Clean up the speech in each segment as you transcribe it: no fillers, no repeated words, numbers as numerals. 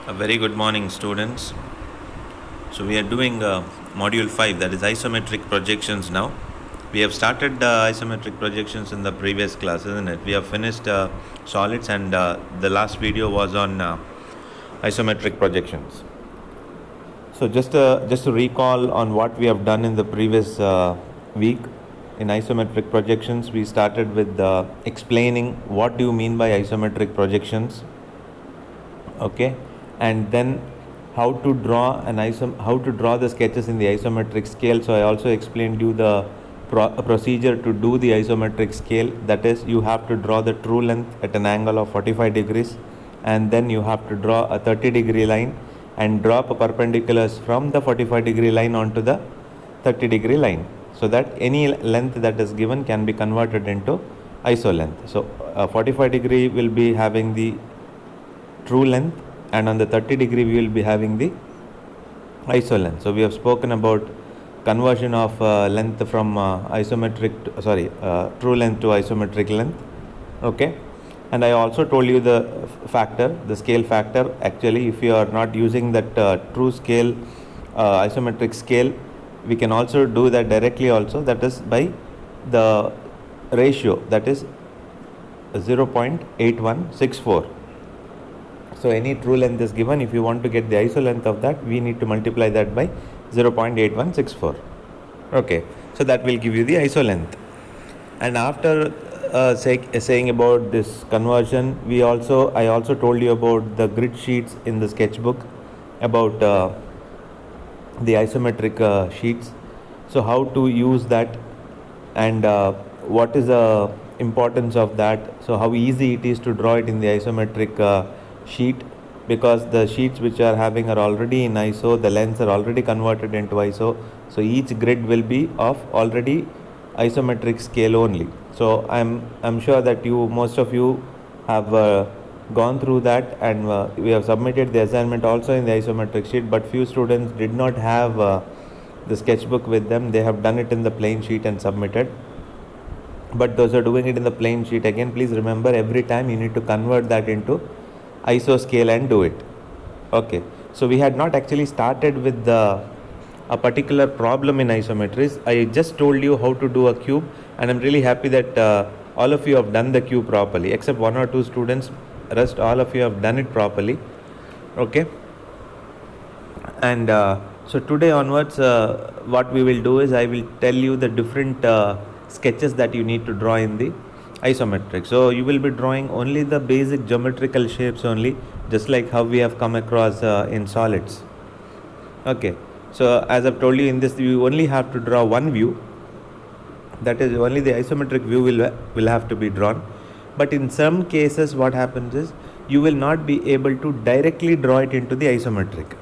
A very good morning, students. So we are doing module 5, that is isometric projections now. We have started isometric projections in the previous class, isn't it? We have finished solids, and the last video was on isometric projections. So just to recall on what we have done in the previous week in isometric projections, we started with explaining what do you mean by isometric projections, okay, and then how to draw the sketches in the isometric scale. So I also explained you the procedure to do the isometric scale. That is, you have to draw the true length at an angle of 45 degrees, and then you have to draw a 30-degree line and drop perpendiculars from the 45-degree line onto the 30-degree line, so that any length that is given can be converted into iso length. So 45 degree will be having the true length, and on the 30-degree we will be having the iso length. So we have spoken about conversion of length from true length to isometric length, okay. And I also told you the scale factor. Actually, if you are not using that true scale, isometric scale, we can also do that directly also, that is by the ratio, that is 0.8164. So any true length is given. If you want to get the iso length of that, we need to multiply that by 0.8164. Okay, so that will give you the iso length. And after saying about this conversion, I also told you about the grid sheets in the sketchbook, about the isometric sheets. So how to use that, and what is the importance of that. So how easy it is to draw it in the isometric sheet, because the sheets which are having are already in iso, the lengths are already converted into iso. So each grid will be of already isometric scale only. So I'm sure that most of you have gone through that, and we have submitted the assignment also in the isometric sheet, but few students did not have the sketchbook with them. They have done it in the plain sheet and submitted. But those are doing it in the plain sheet, again, please remember, every time you need to convert that into iso scale and do it. Okay, so we had not actually started with a particular problem in isometries. I just told you how to do a cube, and I'm really happy that all of you have done the cube properly, except one or two students. Rest all of you have done it properly, okay. And so today onwards, what we will do is I will tell you the different sketches that you need to draw in the isometric. So you will be drawing only the basic geometrical shapes only, just like how we have come across in solids, okay. So as I've told you, in this you only have to draw one view, that is only the isometric view will have to be drawn. But in some cases what happens is you will not be able to directly draw it into the isometric.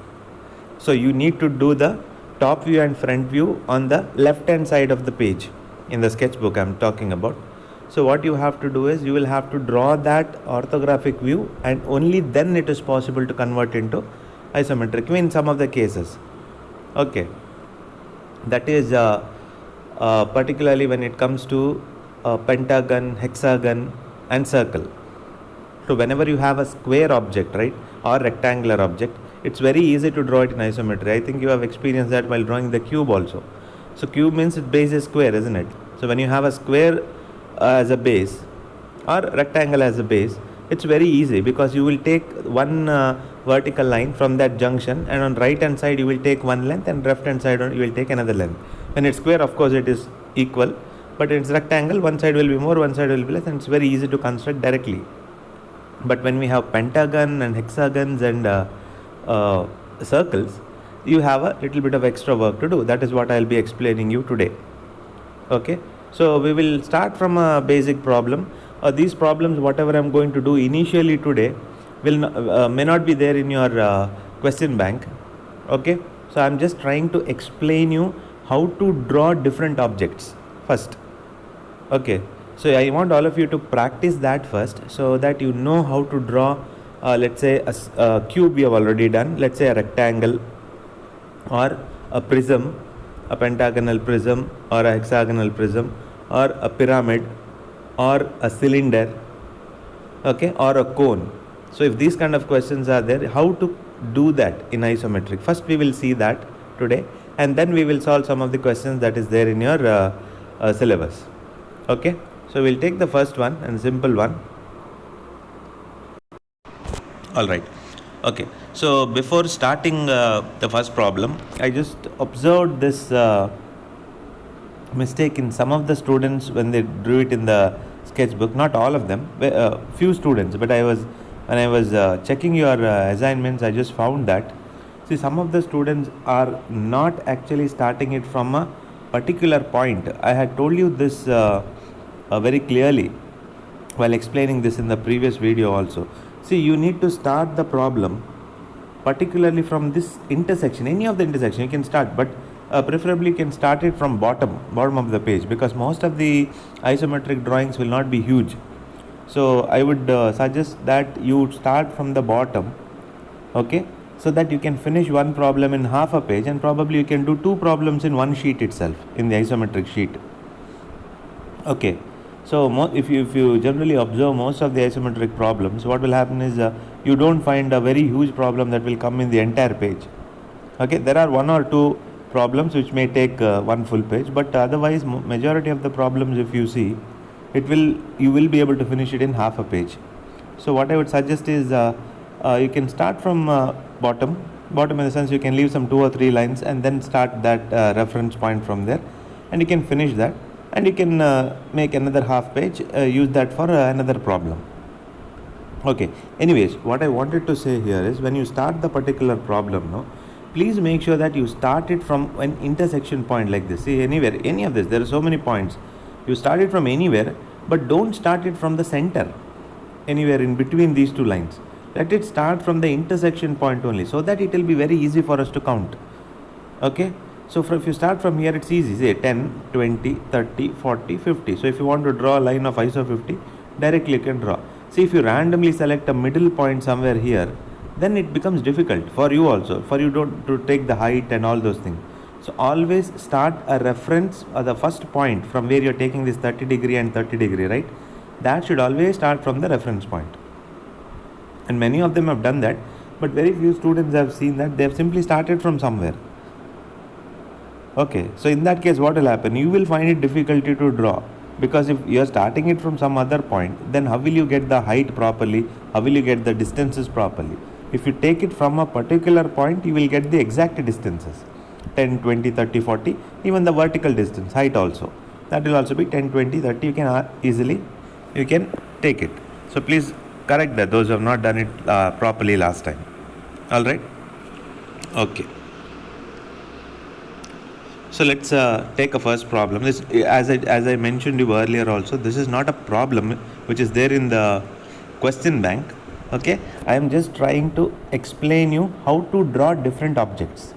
So you need to do the top view and front view on the left hand side of the page in the sketchbook I'm talking about. So what you have to do is you will have to draw that orthographic view, and only then it is possible to convert into isometric view in some of the cases, okay. That is particularly when it comes to pentagon, hexagon and circle. So whenever you have a square object, right, or rectangular object, it's very easy to draw it in isometry. I think you have experienced that while drawing the cube also. So cube means its base is square, isn't it? So when you have a square as a base or rectangle as a base, it's very easy, because you will take one vertical line from that junction, and on right hand side you will take one length, and left hand side you will take another length. When it's square, of course it is equal, but it's rectangle, one side will be more, one side will be less, and it's very easy to construct directly. But when we have pentagon and hexagons and circles, you have a little bit of extra work to do. That is what I'll be explaining you today, okay. So we will start from a basic problem. These problems, whatever I'm going to do initially today, may not be there in your question bank, okay. So I'm just trying to explain you how to draw different objects first, okay. So I want all of you to practice that first, so that you know how to draw let's say a cube we have already done, let's say a rectangle, or a prism, a pentagonal prism, or a hexagonal prism, or a pyramid, or a cylinder, okay, or a cone. So if these kind of questions are there, how to do that in isometric? First we will see that today, and then we will solve some of the questions that is there in your syllabus. Okay, so we'll take the first one and simple one. All right. Okay, so before starting the first problem, I just observed this mistake in some of the students when they drew it in the sketchbook. Not all of them, few students, but when I was checking your assignments, I just found that, see, some of the students are not actually starting it from a particular point. I had told you this very clearly while explaining this in the previous video also. See, you need to start the problem particularly from this intersection, any of the intersection you can start, but preferably you can start it from bottom of the page, because most of the isometric drawings will not be huge. So I would suggest that you start from the bottom, okay, so that you can finish one problem in half a page, and probably you can do two problems in one sheet itself, in the isometric sheet. Okay, so if you generally observe most of the isometric problems, what will happen is you don't find a very huge problem that will come in the entire page. Okay, there are one or two problems which may take one full page, but otherwise majority of the problems, if you see, you will be able to finish it in half a page. So what I would suggest is you can start from bottom in the sense you can leave some 2 or 3 lines and then start that reference point from there, and you can finish that, and you can make another half page, use that for another problem. Okay, anyways, what I wanted to say here is, when you start the particular problem, no, please make sure that you start it from an intersection point like this. See, anywhere, any of this, there are so many points. You start it from anywhere, but don't start it from the center, anywhere in between these two lines. Let it start from the intersection point only, so that it will be very easy for us to count. Okay, so if you start from here, it's easy. Say 10, 20, 30, 40, 50. So if you want to draw a line of ISO 50, directly you can draw. See, if you randomly select a middle point somewhere here, then it becomes difficult for you also, for you to take the height and all those things. So always start a reference or the first point from where you're taking this 30 degree and 30 degree, right? That should always start from the reference point. And many of them have done that, but very few students have seen that they have simply started from somewhere. Okay, so in that case, what will happen? You will find it difficulty to draw, because if you are starting it from some other point, then how will you get the height properly? How will you get the distances properly? If you take it from a particular point, you will get the exact distances, 10, 20, 30, 40, even the vertical distance, height also. That will also be 10, 20, 30, you can easily, you can take it. So please correct that, those who have not done it properly last time. Alright, okay. So let's take a first problem. This, as I mentioned you earlier also, this is not a problem which is there in the question bank. Okay, I am just trying to explain you how to draw different objects.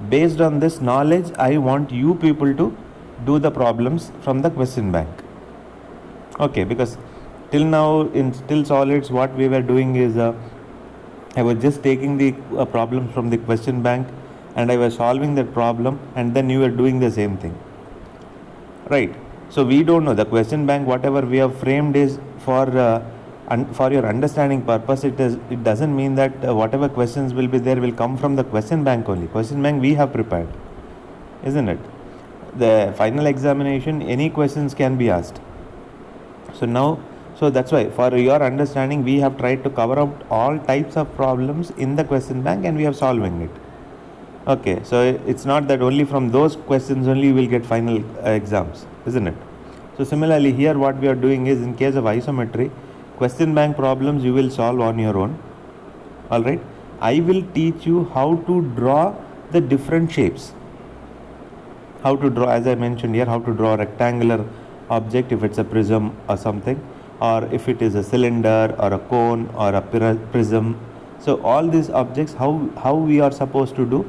Based on this knowledge, I want you people to do the problems from the question bank. Okay, because till now in still solids, what we were doing is I was just taking the problems from the question bank, and I was solving that problem, and then you were doing the same thing, right? So we don't know the question bank, whatever we have framed is for your understanding purpose. It doesn't mean that whatever questions will be there will come from the question bank only. Question bank we have prepared, isn't it? The final examination, any questions can be asked. So that's why, for your understanding, we have tried to cover up all types of problems in the question bank, and we are solving it. Okay, so it's not that only from those questions only you will get final exams, isn't it? So similarly here, what we are doing is, in case of isometry, question bank problems you will solve on your own. Alright, I will teach you how to draw the different shapes. How to draw, as I mentioned here, how to draw a rectangular object if it's a prism or something, or if it is a cylinder or a cone or a prism. So all these objects, how we are supposed to do,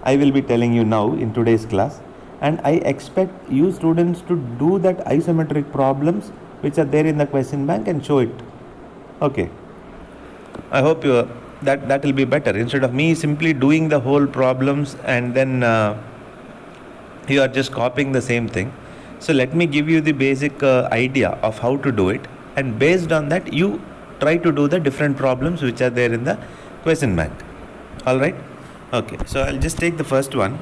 I will be telling you now in today's class, and I expect you students to do that isometric problems which are there in the question bank and show it. Okay, I hope that will be better, instead of me simply doing the whole problems and then you are just copying the same thing. So let me give you the basic idea of how to do it, and based on that you try to do the different problems which are there in the question bank. Alright, okay, so I'll just take the first one.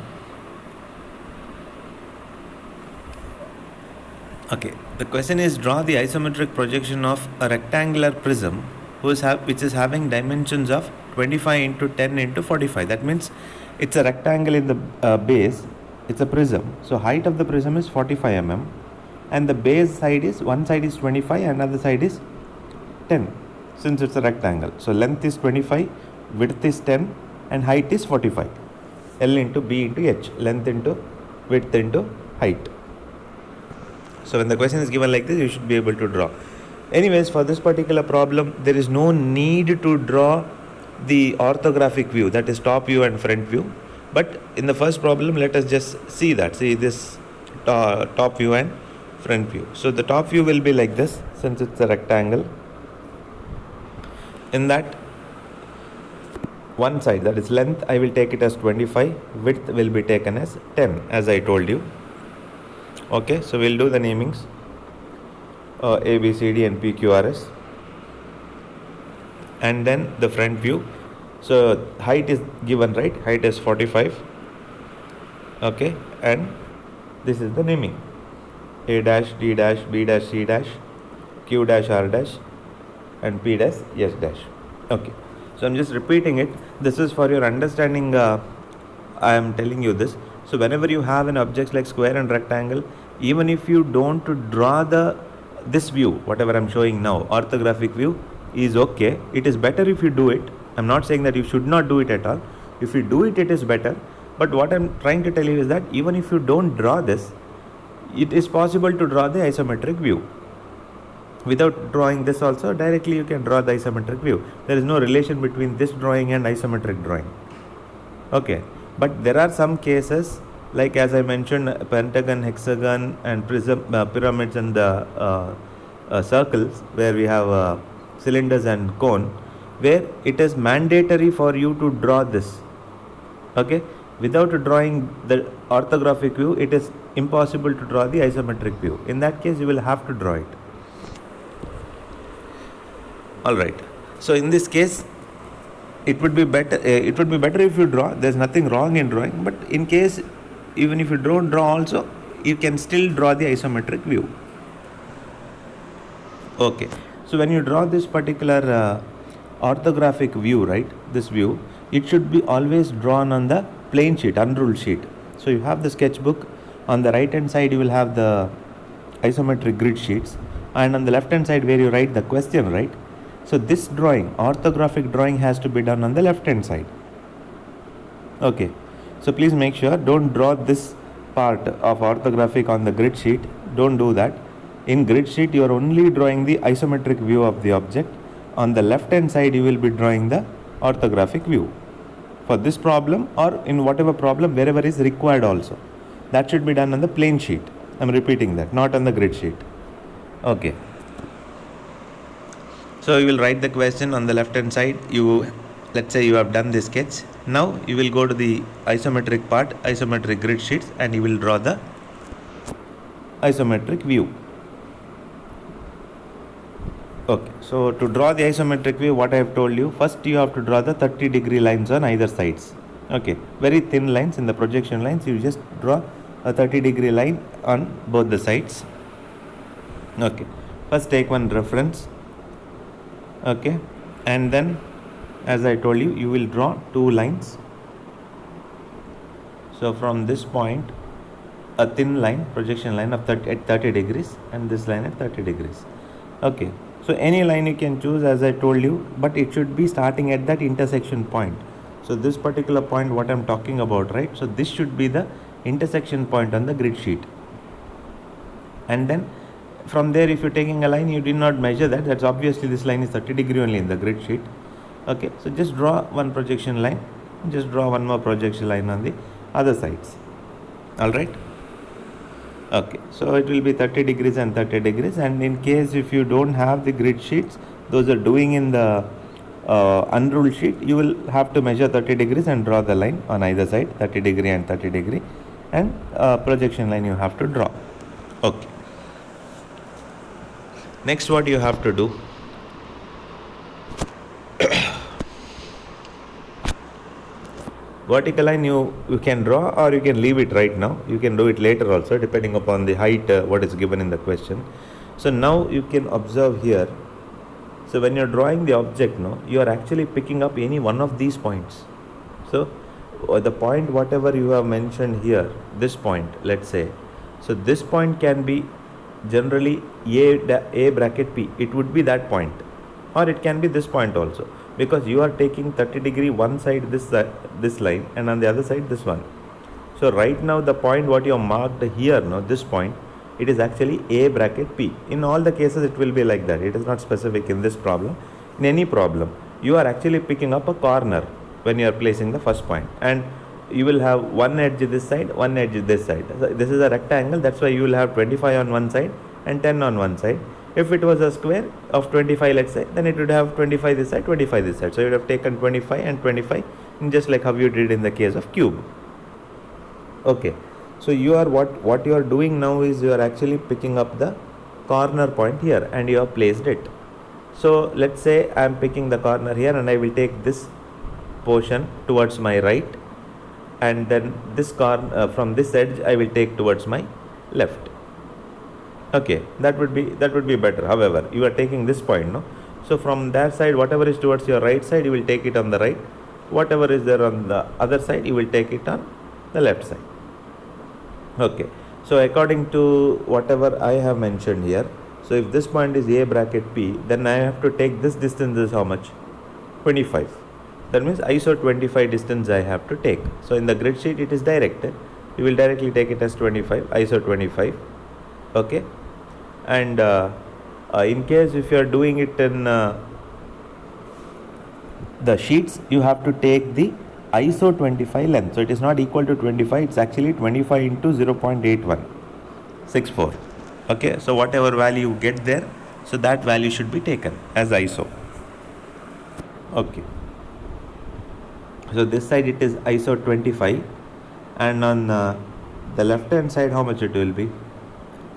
Okay, the question is, draw the isometric projection of a rectangular prism which is having dimensions of 25 into 10 into 45. That means it's a rectangle in the base, it's a prism. So height of the prism is 45 mm and the base side is, one side is 25 and another side is 10 since it's a rectangle. So length is 25, width is 10 and height is 45. L into B into H, length into width into height. So when the question is given like this, you should be able to draw. Anyways, for this particular problem, there is no need to draw the orthographic view, that is top view and front view. But in the first problem, let us just see this top view and front view. So the top view will be like this, since it's a rectangle. In that, one side, that is length, I will take it as 25, width will be taken as 10, as I told you. Okay, so we'll do the namings, A, B, C, D and P, Q, R, S. And then the front view. So height is given, right? Height is 45. Okay, and this is the naming. A dash, D dash, B dash, C dash, Q dash, R dash and P dash, S dash. Okay, so I'm just repeating it. This is for your understanding. I am telling you this. So whenever you have an object like square and rectangle, even if you don't draw this view, whatever I'm showing now, orthographic view is okay. It is better if you do it. I'm not saying that you should not do it at all. If you do it, it is better. But what I'm trying to tell you is that even if you don't draw this, it is possible to draw the isometric view. Without drawing this also, directly you can draw the isometric view. There is no relation between this drawing and isometric drawing. Okay, but there are some cases, like as I mentioned, pentagon, hexagon and prism, pyramids and circles, where we have cylinders and cone, where it is mandatory for you to draw this. Okay, without drawing the orthographic view, it is impossible to draw the isometric view. In that case, you will have to draw it. Alright, so in this case, it would be better if you draw. There's nothing wrong in drawing, but in case even if you don't draw also, you can still draw the isometric view. Okay, so when you draw this particular orthographic view, right, this view, it should be always drawn on the plain sheet, unruled sheet. So you have the sketchbook. On the right hand side you will have the isometric grid sheets, and on the left hand side where you write the question, right? So this drawing, orthographic drawing, has to be done on the left hand side. Okay, so please make sure, don't draw this part of orthographic on the grid sheet. Don't do that. In grid sheet you are only drawing the isometric view of the object. On the left hand side you will be drawing the orthographic view for this problem, or in whatever problem wherever is required also. That should be done on the plain sheet. I'm repeating that, not on the grid sheet. Okay, so you will write the question on the left hand side. Let's say you have done this sketch. Now you will go to the isometric part, isometric grid sheets, and you will draw the isometric view. Okay, so to draw the isometric view, what I have told you, first you have to draw the 30-degree lines on either sides. Okay, very thin lines in the projection lines. You just draw a 30-degree line on both the sides. Okay, first take one reference. Okay, and then as I told you, you will draw two lines. So from this point, a thin line, projection line of 30 degrees, and this line at 30 degrees. Okay, so any line you can choose, as I told you, but it should be starting at that intersection point. So this particular point what I'm talking about, right? So this should be the intersection point on the grid sheet. And then from there, if you're taking a line, you did not measure that. That's obviously this line is 30 degree only in the grid sheet. Okay, so just draw one projection line. Just draw one more projection line on the other sides. Alright. Okay, so it will be 30 degrees and 30 degrees. And in case if you don't have the grid sheets, those are doing in the unruled sheet, you will have to measure 30 degrees and draw the line on either side, 30 degree and 30 degree, and projection line you have to draw. Okay. Next, what you have to do, vertical line you can draw, or you can leave it right now. You can do it later also, depending upon the height what is given in the question. So now you can observe here. So when you're drawing the object, you are actually picking up any one of these points. So the point whatever you have mentioned here, this point, let's say, so this point can be generally a bracket P. It would be that point, or it can be this point also, because you are taking 30 degree one side this line, and on the other side this one. So right now the point what you have marked here, this point, it is actually a bracket P. In all the cases it will be like that. It is not specific in this problem. In any problem, you are actually picking up a corner when you are placing the first point, and you will have one edge this side, one edge this side. So this is a rectangle, that's why you will have 25 on one side and 10 on one side. If it was a square of 25, let's say, then it would have 25 this side, 25 this side. So you would have taken 25 and 25, just like how you did in the case of cube. Okay, so you are what you are doing now is you are actually picking up the corner point here, and you have placed it. So let's say I am picking the corner here, and I will take this portion towards my right, and then this corner from this edge I will take towards my left. Okay, that would be better. However, you are taking this point, so from that side, whatever is towards your right side, you will take it on the right. Whatever is there on the other side, you will take it on the left side. Okay, so according to whatever I have mentioned here, so if this point is a bracket P, then I have to take this distance is how much? 25. That means ISO 25 distance I have to take. So in the grid sheet it is directed. You will directly take it as 25, ISO 25. Okay, and in case if you are doing it in the sheets, you have to take the ISO 25 length. So it is not equal to 25, it's actually 25 into 0.8164. Okay, so whatever value you get there, so that value should be taken as ISO. Okay, so this side it is ISO 25, and on the left hand side how much it will be?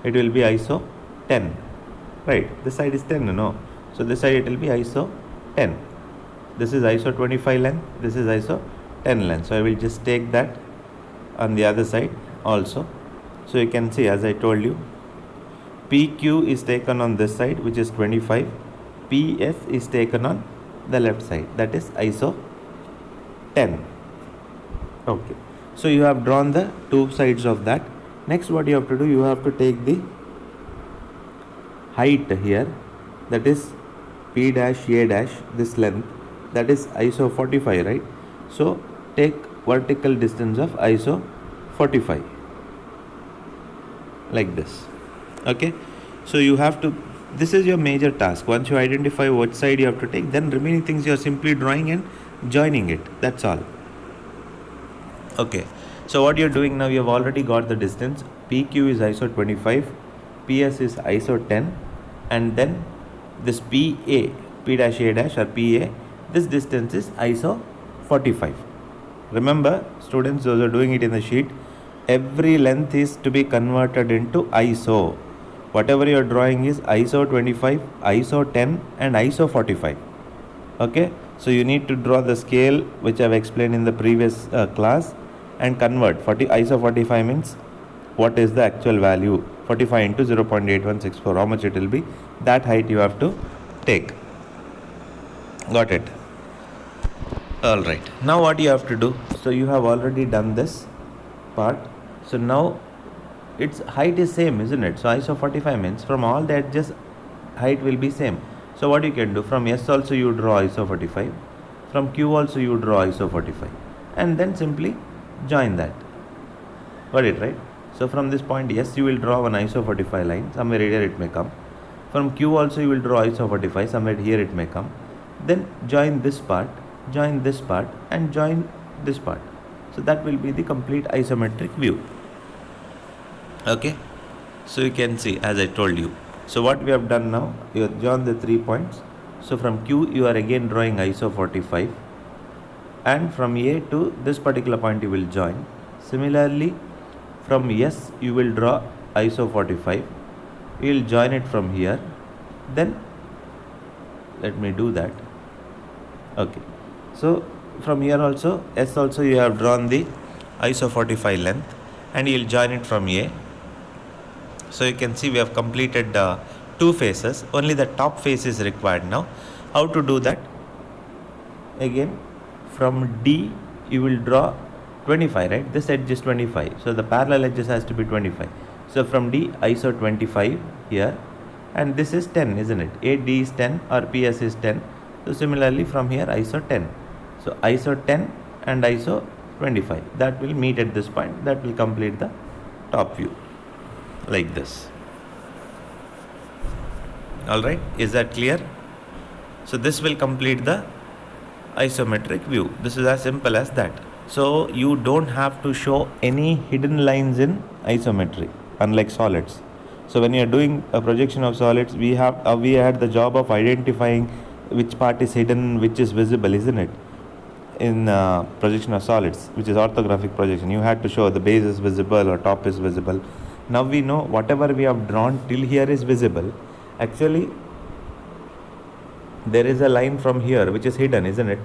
It will be ISO 10, right? This side is 10, so this side it will be ISO 10. This is ISO 25 length, this is ISO 10 length. So I will just take that on the other side also. So you can see, as I told you, PQ is taken on this side, which is 25. PS is taken on the left side, that is ISO 10. Okay, so you have drawn the two sides of that. Next, what you have to do, you have to take the height here, that is P dash A dash, this length, that is ISO 45, right? So take vertical distance of ISO 45 like this. Okay, so you have to, this is your major task. Once you identify what side you have to take, then remaining things you are simply drawing and joining it, that's all. Okay, so what you're doing now, you have already got the distance. PQ is ISO 25, PS is ISO 10, and then this PA, P dash A dash or PA, this distance is ISO 45. Remember, students, those are doing it in the sheet, every length is to be converted into ISO. Whatever you are drawing is ISO 25, ISO 10 and ISO 45. Okay, so you need to draw the scale which I have explained in the previous class and convert. ISO 45 means what is the actual value, 45 into 0.8164, how much it will be, that height you have to take. Got it? Alright, now what you have to do, so you have already done this part, so now its height is same, isn't it? So ISO 45 means from all the edges height will be same. So what you can do, from S also you draw ISO 45, from Q also you draw ISO 45, and then simply join that. Got it, right? So from this point S you will draw one ISO 45 line, somewhere here it may come. From Q also you will draw ISO 45, somewhere here it may come. Then join this part, and join this part. So that will be the complete isometric view. Okay, so you can see, as I told you. So what we have done now, you have joined the 3 points. So from Q you are again drawing ISO 45, and from A to this particular point you will join. Similarly, from S you will draw ISO 45, you will join it from here. Then let me do that. Okay, so from here also, S also you have drawn the ISO 45 length, and you will join it from A. So you can see we have completed two faces. Only the top face is required now. How to do that? Again, from D you will draw 25, right? This edge is 25, so the parallel edges has to be 25. So from D, ISO 25 here, and this is 10, isn't it? AD is 10 or PS is 10. So similarly from here, ISO 10. So ISO 10 and ISO 25, that will meet at this point. That will complete the top view like this. All right, is that clear? So this will complete the isometric view. This is as simple as that. So you don't have to show any hidden lines in isometry, unlike solids. So when you are doing a projection of solids, we had the job of identifying which part is hidden, which is visible, isn't it? In projection of solids, which is orthographic projection, you had to show the base is visible or top is visible. Now we know whatever we have drawn till here is visible. Actually, there is a line from here which is hidden, isn't it?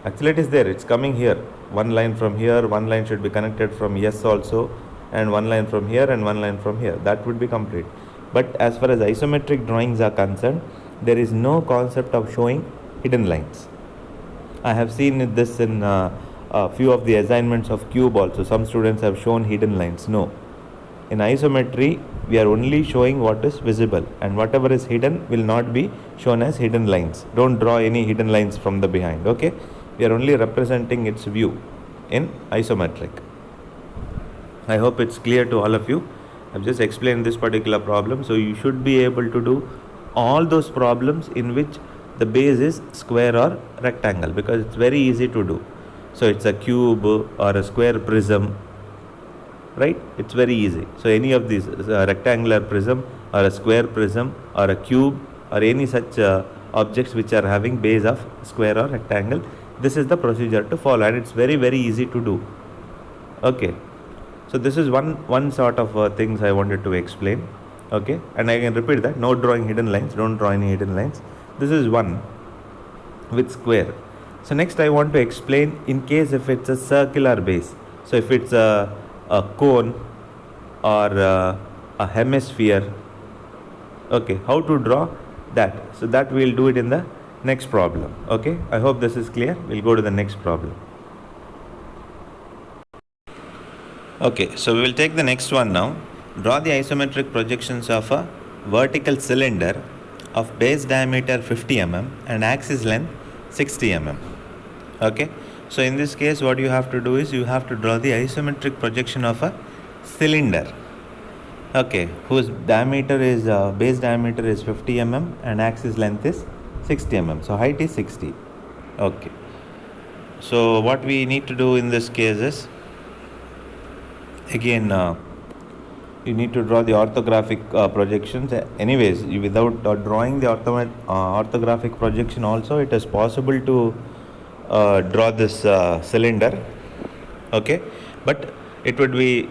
Actually it is there, it's coming here. One line from here, one line should be connected from S also, and one line from here and one line from here. That would be complete. But as far as isometric drawings are concerned, there is no concept of showing hidden lines. I have seen this in a few of the assignments of cube also. Some students have shown hidden lines. No. In isometry, we are only showing what is visible, and whatever is hidden will not be shown as hidden lines. Don't draw any hidden lines from the behind, okay? We are only representing its view in isometric. I hope it's clear to all of you. I've just explained this particular problem, so you should be able to do all those problems in which the base is square or rectangle, because it's very easy to do. So it's a cube or a square prism, right? It's very easy. So any of these, a rectangular prism or a square prism or a cube or any such objects which are having base of square or rectangle, this is the procedure to follow, and it's very easy to do. Okay, so this is one sort of things I wanted to explain. Okay, and I can repeat that: no drawing hidden lines, don't draw any hidden lines. This is one with square. So next I want to explain in case if it's a circular base. So if it's a cone or a hemisphere, okay, how to draw that? So that we'll do it in the next problem. Okay, I hope this is clear. We'll go to the next problem. Okay, so we will take the next one now. Draw the isometric projections of a vertical cylinder of base diameter 50 mm and axis length 60 mm. Okay, so in this case what you have to do is you have to draw the isometric projection of a cylinder, okay, whose diameter is base diameter is 50 mm and axis length is 60 mm. So height is 60. Okay, so what we need to do in this case is, again, you need to draw the orthographic projections. Anyways, without drawing the orthographic projection also, it is possible to draw this cylinder. Okay, but it would be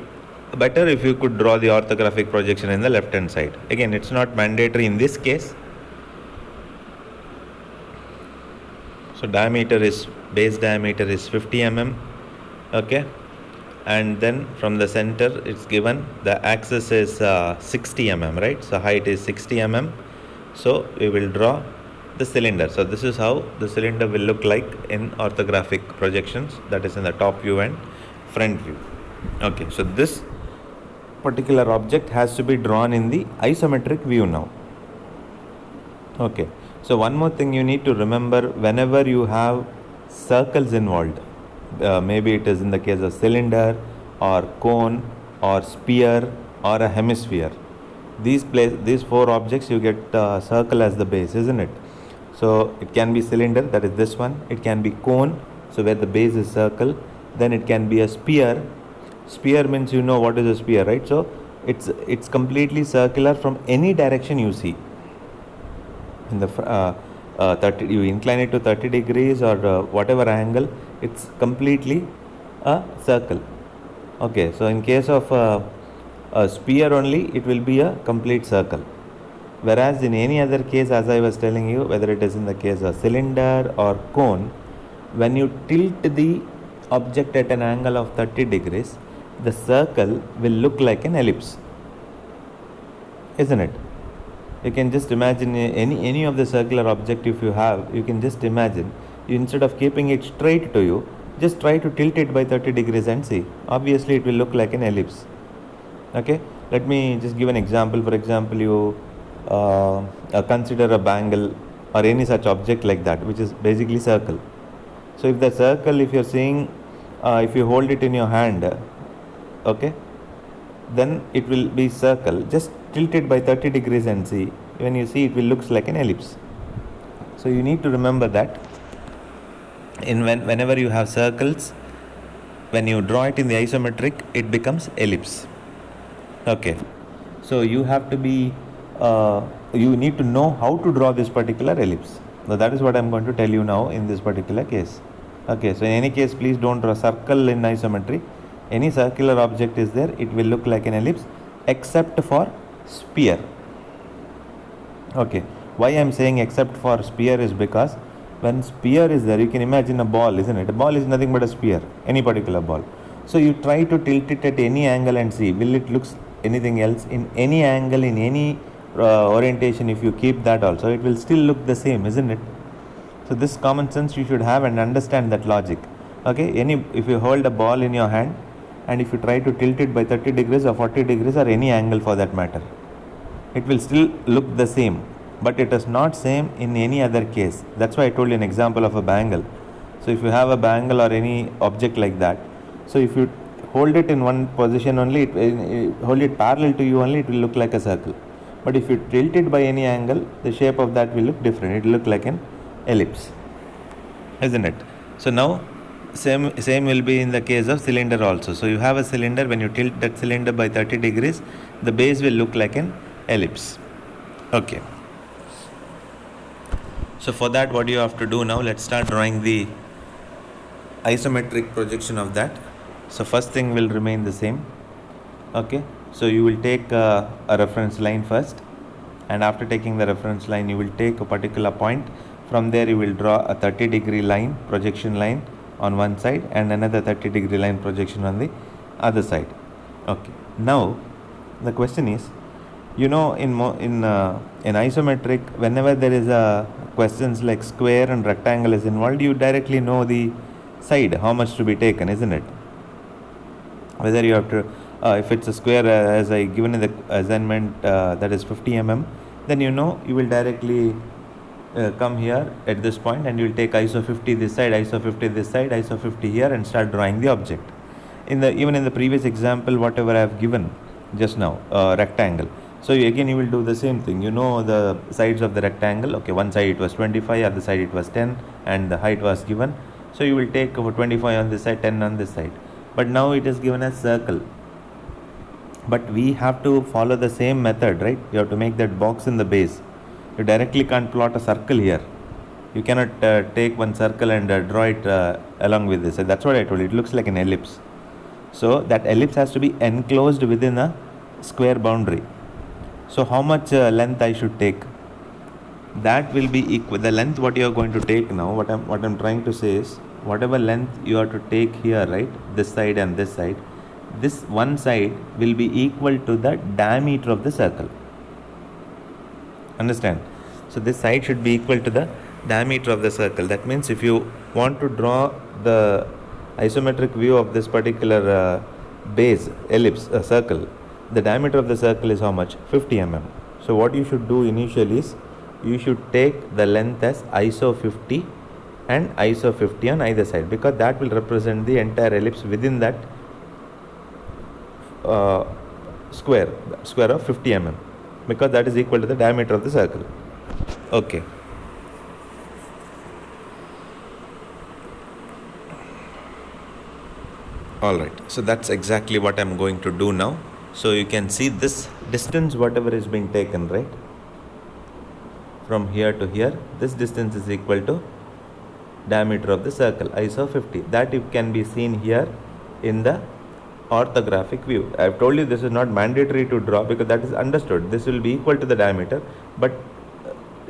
better if you could draw the orthographic projection in the left hand side. Again, it's not mandatory in this case. So base diameter is 50 mm. Okay, and then from the center it's given the axis is 60 mm, right? So height is 60 mm. So we will draw the cylinder. So this is how the cylinder will look like in orthographic projections, that is in the top view and front view. Okay, so this particular object has to be drawn in the isometric view now. Okay, so one more thing you need to remember: whenever you have circles involved, maybe it is in the case of cylinder or cone or sphere or a hemisphere, these four objects you get circle as the base, isn't it? So it can be cylinder, that is this one. It can be cone, so where the base is circle. Then it can be a sphere. Sphere means you know what is a sphere, right? So it's completely circular from any direction you see. In the 30, you incline it to 30 degrees or whatever angle, it's completely a circle. Okay, so in case of a sphere only, it will be a complete circle. Whereas in any other case, as I was telling you, whether it is in the case of cylinder or cone, when you tilt the object at an angle of 30 degrees, the circle will look like an ellipse, isn't it? You can just imagine any of the circular object if you have, you can just imagine, you, instead of keeping it straight to you, just try to tilt it by 30 degrees and see. Obviously it will look like an ellipse. Okay, let me just give an example. For example, you consider a bangle or any such object like that, which is basically circle. So if the circle, if you're seeing, if you hold it in your hand, okay, then it will be circle. Just tilt it by 30 degrees and see. When you see, it will looks like an ellipse. So you need to remember that whenever you have circles, when you draw it in the isometric, it becomes ellipse. Okay, so you have to be you need to know how to draw this particular ellipse. Now that is what I'm going to tell you now in this particular case. Okay, so in any case, please don't draw circle in isometry. Any circular object is there, it will look like an ellipse, except for sphere. Okay, why I'm saying except for sphere is because when sphere is there, you can imagine a ball, isn't it? A ball is nothing but a sphere, any particular ball. So you try to tilt it at any angle and see, will it looks anything else? In any angle, in any orientation, if you keep that also, it will still look the same, isn't it? So this common sense you should have and understand that logic. Okay, if you hold a ball in your hand and if you try to tilt it by 30 degrees or 40 degrees or any angle for that matter, it will still look the same, but it is not same in any other case. That's why I told you an example of a bangle. So if you have a bangle or any object like that, so if you hold it in one position only, hold it parallel to you only, it will look like a circle. But if you tilt it by any angle, the shape of that will look different. It will look like an ellipse, isn't it? So now same will be in the case of cylinder also. So you have a cylinder, when you tilt that cylinder by 30 degrees, the base will look like an ellipse. Okay, so for that, what you have to do now, let's start drawing the isometric projection of that. So first thing will remain the same. Okay, so you will take a reference line first, and after taking the reference line, you will take a particular point. From there you will draw a 30-degree line, projection line on one side, and another 30-degree line projection on the other side. Okay, now the question is, in isometric, whenever there is a questions like square and rectangle is involved, you directly know the side, how much to be taken, isn't it? Whether you have to, if it's a square as I given in the assignment, that is 50 mm, then you will directly come here at this point and you will take ISO 50 this side, ISO 50 this side, ISO 50 here, and start drawing the object. Even in the previous example, whatever I have given just now, rectangle. So again you will do the same thing. The sides of the rectangle. Okay, one side it was 25, other side it was 10, and the height was given. So you will take 25 on this side, 10 on this side. But now it is given as circle. But we have to follow the same method, right? You have to make that box in the base. You directly can't plot a circle here. You cannot take one circle and draw it along with this. So that's what I told you. It looks like an ellipse. So that ellipse has to be enclosed within a square boundary. So how much length I should take? That will be equal. The length what you are going to take now, what I'm trying to say is, whatever length you have to take here, right? This side and this side. This one side will be equal to the diameter of the circle. Understand? So this side should be equal to the diameter of the circle. That means if you want to draw the isometric view of this particular base, ellipse, circle, the diameter of the circle is how much? 50 mm. So what you should do initially is, you should take the length as ISO 50 and ISO 50 on either side, because that will represent the entire ellipse within that square of 50 mm, because that is equal to the diameter of the circle. Okay. Alright, so that's exactly what I'm going to do now. So you can see this distance, whatever is being taken, right? From here to here, this distance is equal to diameter of the circle, ISO 50. That it can be seen here in the orthographic view. I have told you this is not mandatory to draw, because that is understood. This will be equal to the diameter, but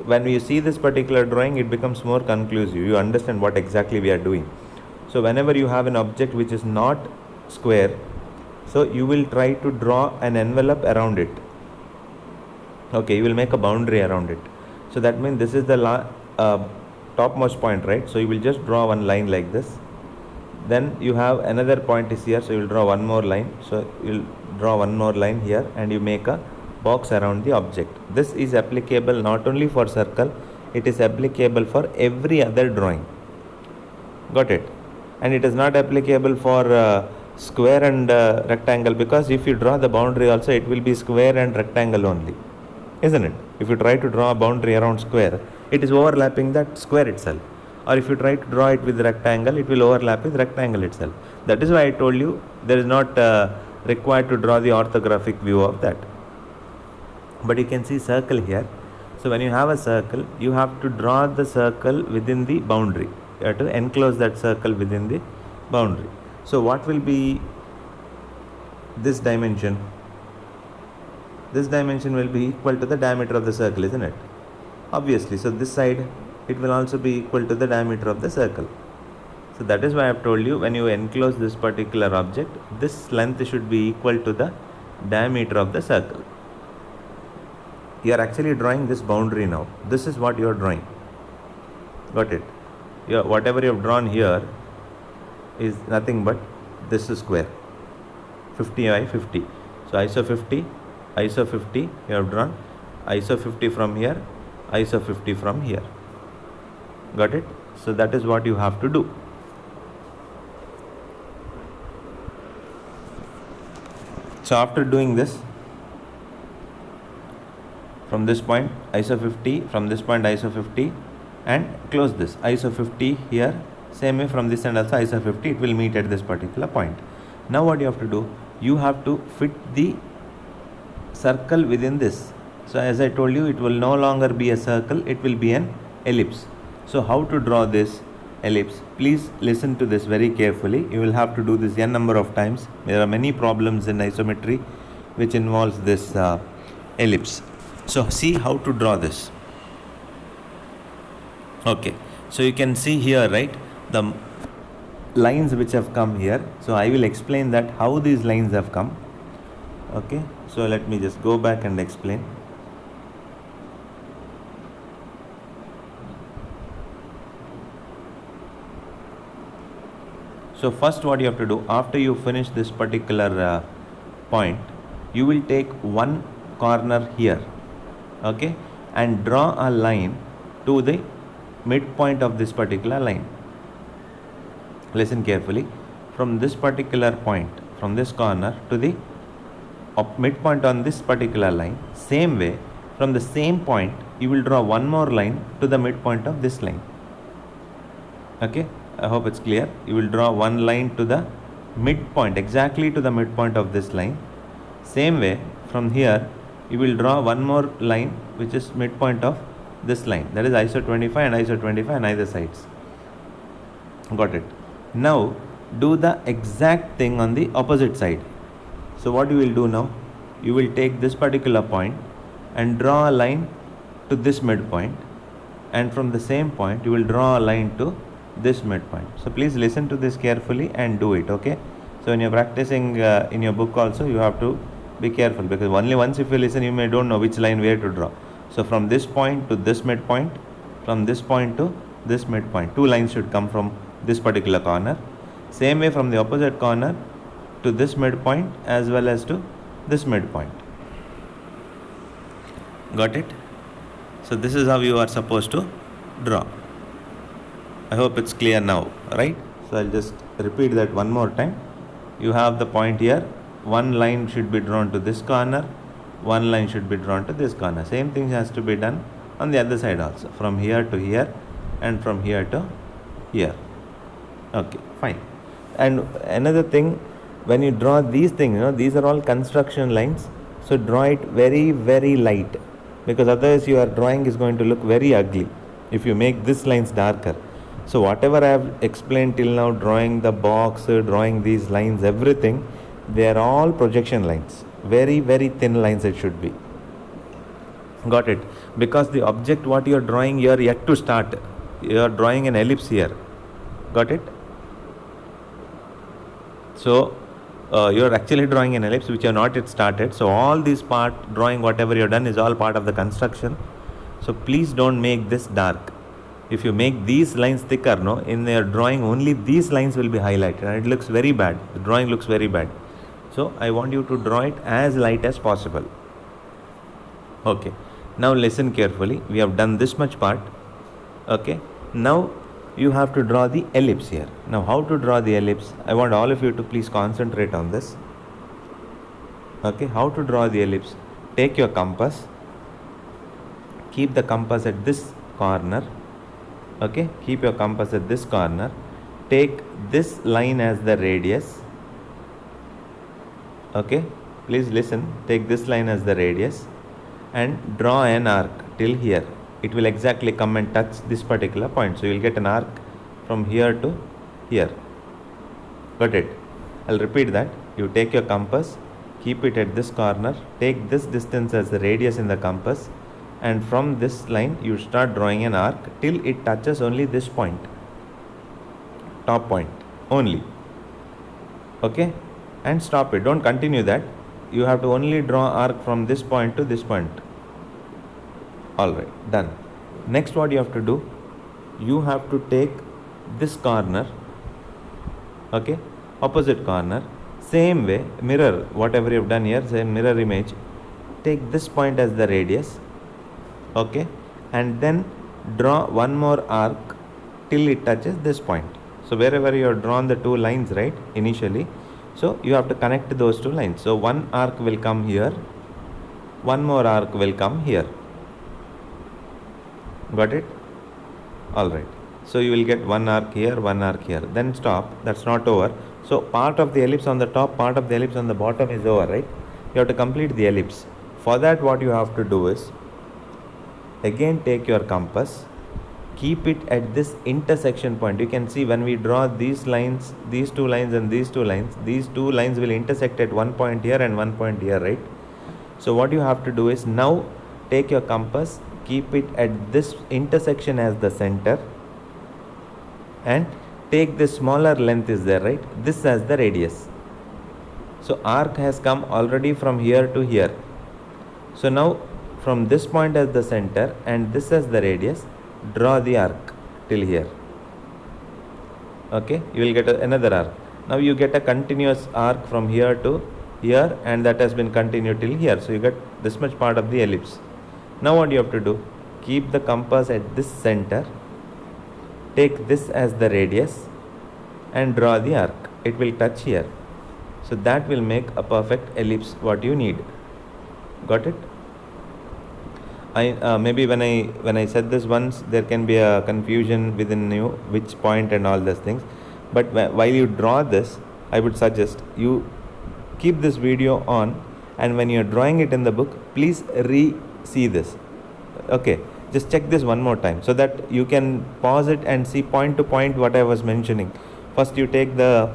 when you see this particular drawing, it becomes more conclusive. You understand what exactly we are doing. So whenever you have an object which is not square, so you will try to draw an envelope around it. Okay, you will make a boundary around it. So that means this is the topmost point, right? So you will just draw one line like this. Then you have another point is here, so you will draw one more line. So you will draw one more line here, and you make a box around the object. This is applicable not only for circle, it is applicable for every other drawing. Got it? And it is not applicable for square and rectangle, because if you draw the boundary also, it will be square and rectangle only, isn't it? If you try to draw a boundary around square, it is overlapping that square itself. Or if you try to draw it with rectangle, it will overlap with rectangle itself. That is why I told you there is not required to draw the orthographic view of that. But you can see circle here. So when you have a circle, you have to draw the circle within the boundary. You have to enclose that circle within the boundary. So what will be this dimension? This dimension will be equal to the diameter of the circle, isn't it? Obviously. So this side, it will also be equal to the diameter of the circle. So that is why I have told you, when you enclose this particular object, this length should be equal to the diameter of the circle. You are actually drawing this boundary now. This is what you are drawing. Got it? Whatever you have drawn here is nothing but this is square, 50 by 50. So ISO 50, ISO 50 you have drawn, ISO 50 from here, ISO 50 from here. Got it? So that is what you have to do. So after doing this, from this point ISO 50, from this point ISO 50, and close this ISO 50 here. Same way from this end also ISO 50, it will meet at this particular point. Now what you have to do, you have to fit the circle within this. So as I told you, it will no longer be a circle, it will be an ellipse. So how to draw this ellipse? Please listen to this very carefully. You will have to do this n number of times. There are many problems in isometry which involves this ellipse. So see how to draw this. Okay, so you can see here, right, the lines which have come here. So I will explain that how these lines have come. Okay, so let me just go back and explain. So first what you have to do, after you finish this particular point, you will take one corner here, okay, and draw a line to the midpoint of this particular line. Listen carefully. From this particular point, from this corner to the midpoint on this particular line, same way, from the same point you will draw one more line to the midpoint of this line. Okay, I hope it's clear. You will draw one line to the midpoint, exactly to the midpoint of this line. Same way, from here you will draw one more line which is midpoint of this line, that is ISO 25 and ISO 25 on either sides. Got it? Now do the exact thing on the opposite side. So what you will do now, you will take this particular point and draw a line to this midpoint, and from the same point you will draw a line to this midpoint. So please listen to this carefully and do it. Okay, so when you're practicing in your book also, you have to be careful, because only once if you listen, you may don't know which line where to draw. So from this point to this midpoint, from this point to this midpoint, two lines should come from this particular corner. Same way from the opposite corner to this midpoint as well as to this midpoint. Got it? So this is how you are supposed to draw. I hope it's clear now, right? So I'll just repeat that one more time. You have the point here, one line should be drawn to this corner, one line should be drawn to this corner. Same thing has to be done on the other side also, from here to here and from here to here. Okay, fine. And another thing, when you draw these things, these are all construction lines, so draw it very, very light, because otherwise your drawing is going to look very ugly if you make these lines darker. So whatever I have explained till now, drawing the box, drawing these lines, everything, they are all projection lines. Very, very thin lines it should be. Got it? Because the object what you are drawing, you are yet to start. You are drawing an ellipse here. Got it? So you are actually drawing an ellipse which you have not yet started. So all this part drawing, whatever you have done, is all part of the construction. So please don't make this dark. If you make these lines thicker, no, in your drawing only these lines will be highlighted and it looks very bad. The drawing looks very bad. So I want you to draw it as light as possible. Okay, now listen carefully. We have done this much part. Okay, now you have to draw the ellipse here. Now how to draw the ellipse? I want all of you to please concentrate on this. Okay, how to draw the ellipse? Take your compass, keep the compass at this corner. Okay, keep your compass at this corner. Take this line as the radius. Okay, please listen. Take this line as the radius and draw an arc till here. It will exactly come and touch this particular point. So you will get an arc from here to here. Got it? I'll repeat that. You take your compass, keep it at this corner, take this distance as the radius in the compass, and from this line you start drawing an arc till it touches only this point, top point only. Okay, and stop it. Don't continue that. You have to only draw arc from this point to this point. Alright, done. Next, what you have to do, you have to take this corner, okay, opposite corner, same way, mirror whatever you have done here, same mirror image. Take this point as the radius, okay, and then draw one more arc till it touches this point. So wherever you have drawn the two lines, right, initially, so you have to connect those two lines. So one arc will come here, one more arc will come here. Got it? Alright. So you will get one arc here, one arc here. Then stop. That's not over. So part of the ellipse on the top, part of the ellipse on the bottom is over, right? You have to complete the ellipse. For that, what you have to do is, again take your compass, keep it at this intersection point. You can see when we draw these lines, these two lines and these two lines will intersect at one point here and one point here, right? So what you have to do is, now take your compass, keep it at this intersection as the center, and take this smaller length is there, right? This as the radius. So arc has come already from here to here. So now from this point as the center and this as the radius, draw the arc till here. Okay, you will get another arc. Now you get a continuous arc from here to here, and that has been continued till here. So you get this much part of the ellipse. Now what you have to do, keep the compass at this center, take this as the radius and draw the arc. It will touch here. So that will make a perfect ellipse what you need. Got it? Maybe when I said this once, there can be a confusion within you which point and all those things. But while you draw this, I would suggest you keep this video on, and when you are drawing it in the book, please see this. Okay, just check this one more time so that you can pause it and see point to point what I was mentioning. First you take the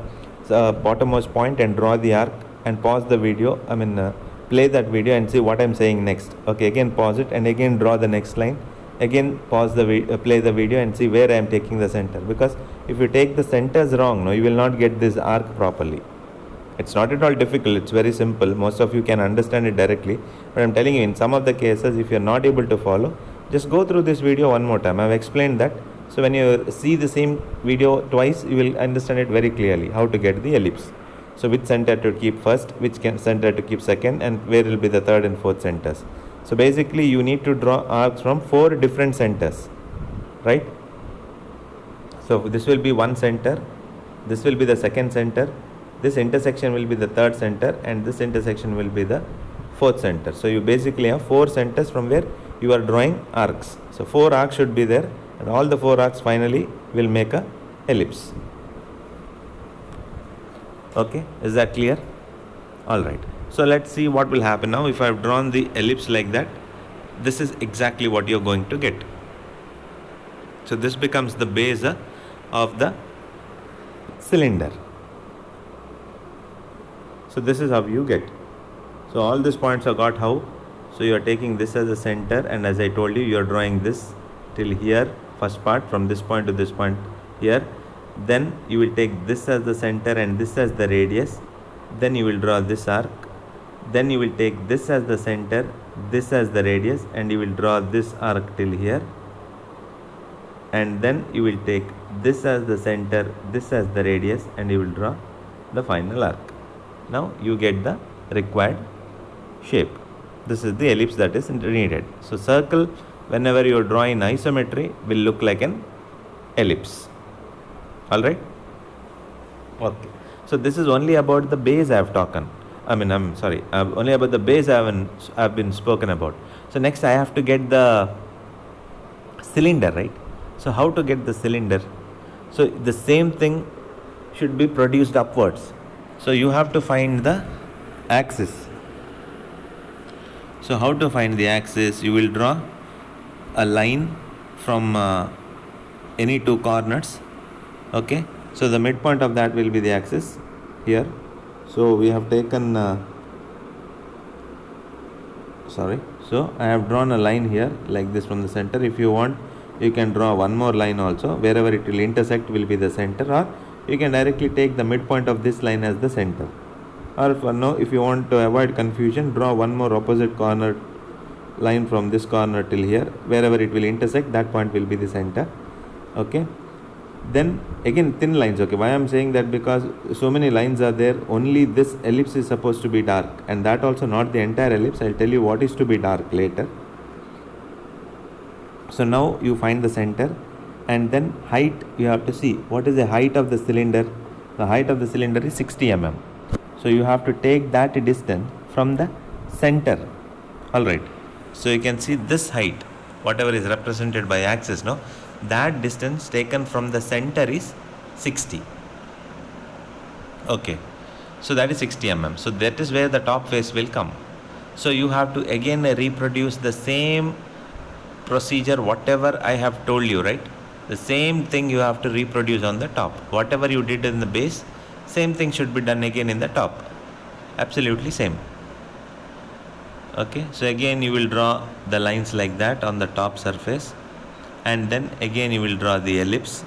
bottommost point and draw the arc, and pause the video, play that video and see what I'm saying next. Okay, again pause it and again draw the next line. Again pause the play the video and see where I am taking the center, because if you take the centers wrong, no, you will not get this arc properly. It's not at all difficult, it's very simple. Most of you can understand it directly, but I'm telling you, in some of the cases, if you're not able to follow, just go through this video one more time. I've explained that. So when you see the same video twice, you will understand it very clearly, how to get the ellipse. So which center to keep first, which center to keep second, and where will be the third and fourth centers. So basically you need to draw arcs from 4 different centers, right? So this will be one center, this will be the second center, this intersection will be the third center, and this intersection will be the fourth center. So you basically have 4 centers from where you are drawing arcs. So 4 arcs should be there, and all the 4 arcs finally will make a ellipse. Okay, is that clear? Alright, so let's see what will happen now. If I have drawn the ellipse like that, this is exactly what you're going to get. So this becomes the base of the cylinder. So this is how you get. So all these points are got how? So you are taking this as a center, and as I told you, you are drawing this till here, first part from this point to this point here. Then you will take this as the center and this as the radius. Then you will draw this arc. Then you will take this as the center, this as the radius, and you will draw this arc till here. And then you will take this as the center, this as the radius, and you will draw the final arc. Now you get the required shape. This is the ellipse that is needed. So circle, whenever you draw in isometry, will look like an ellipse. Alright? Okay. So this is only about the base I have taken. Only about the base I have been spoken about. So next I have to get the cylinder, right? So how to get the cylinder? So the same thing should be produced upwards. So you have to find the axis. So how to find the axis? You will draw a line from any two corners. Okay. So the midpoint of that will be the axis here. So we have taken so I have drawn a line here like this from the center. If you want, you can draw one more line also. Wherever it will intersect will be the center, or you can directly take the midpoint of this line as the center. Or if you want to avoid confusion, draw one more opposite corner line from this corner till here. Wherever it will intersect, that point will be the center. Okay. Then again thin lines. Okay, why I am saying that? Because so many lines are there. Only this ellipse is supposed to be dark, and that also not the entire ellipse. I'll tell you what is to be dark later. So now you find the center, and then height, you have to see what is the height of the cylinder. The height of the cylinder is 60 mm. So you have to take that distance from the center. Alright, so you can see this height, whatever is represented by axis, no, that distance taken from the center is 60. Okay, so that is 60 mm. So that is where the top face will come. So you have to again reproduce the same procedure, whatever I have told you, right? The same thing you have to reproduce on the top. Whatever you did in the base, same thing should be done again in the top. Absolutely same. Okay, so again you will draw the lines like that on the top surface, and then again you will draw the ellipse.